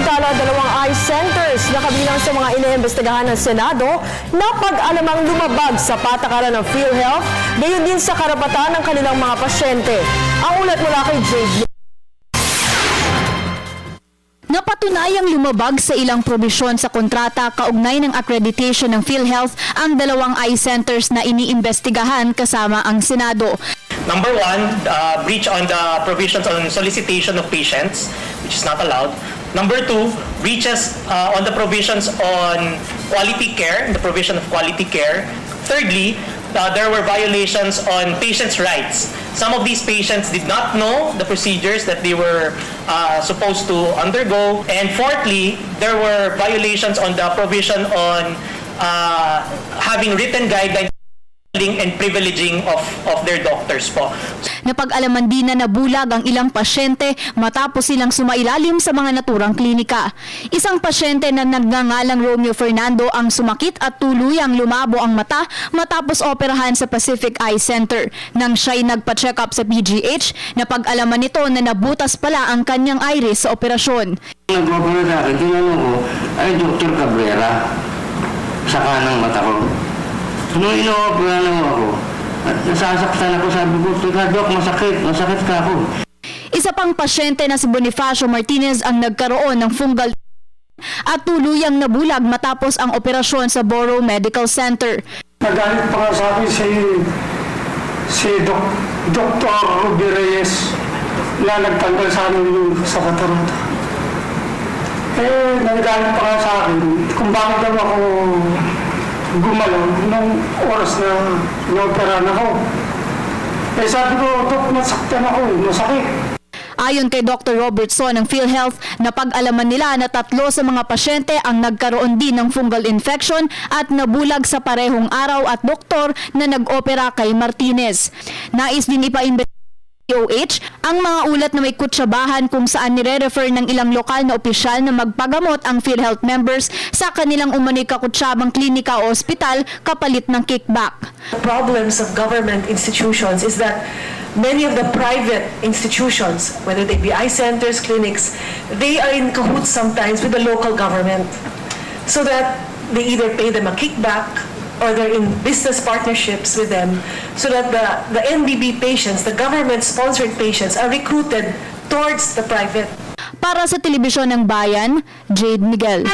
Samantala, dalawang eye centers na kabilang sa mga iniimbestigahan ng Senado na pag-alamang lumabag sa patakaran ng PhilHealth, gayon din sa karapatan ng kanilang mga pasyente. Ang ulat mula kay Jade. Napatunayang lumabag sa ilang probisyon sa kontrata kaugnay ng accreditation ng PhilHealth ang dalawang eye centers na iniimbestigahan kasama ang Senado. Number one, breach on the provisions on solicitation of patients, which is not allowed. Number two, breaches on the provisions on quality care, the provision of quality care. Thirdly, there were violations on patients' rights. Some of these patients did not know the procedures that they were supposed to undergo. And fourthly, there were violations on the provision on having written guidelines and privileging of their doctors po. Napag-alaman din na nabulag ang ilang pasyente matapos silang sumailalim sa mga naturang klinika. Isang pasyente na nagngangalang Romeo Fernando ang sumakit at tuluyang lumabo ang mata matapos operahan sa Pacific Eye Center. Nang siya'y nagpa-check up sa PGH, napag-alaman nito na nabutas pala ang kanyang iris sa operasyon. Nag-opera sa akin, tinanong ko, ay Dr. Cabrera, sa kanang mata ko. Nung ino-opera na ako, at nasasaktan ako, sabi ko, Dok, masakit ka ako. Isa pang pasyente na si Bonifacio Martinez ang nagkaroon ng fungal at tuluyang nabulag matapos ang operasyon sa Borough Medical Center. Nagalit pa nga sa akin si Dr. Ruby Reyes na nagtanggal sa amin sa katarata. Nagalit pa nga sa akin kung bakit daw ako gumalaw nung oras na inoperahan ako. Sabi ko, Dok, nasaktan ako, masakit. Ayon kay Dr. Robertson ng PhilHealth, napag-alaman nila na 3 sa mga pasyente ang nagkaroon din ng fungal infection at nabulag sa parehong araw at doktor na nag-opera kay Martinez. Nais din ipa-imbestigahan DOH ang mga ulat na may kutsabahan kung saan nire-refer ng ilang lokal na opisyal na magpagamot ang PhilHealth members sa kanilang umano'y kakutsabang klinika o ospital kapalit ng kickback. The problems of government institutions is that many of the private institutions, whether they be eye centers, clinics, they are in cahoots sometimes with the local government so that they either pay them a kickback or they're in business partnerships with them so that the NBB patients, the government-sponsored patients, are recruited towards the private. Para sa Telebisyon ng Bayan, Jade Miguel.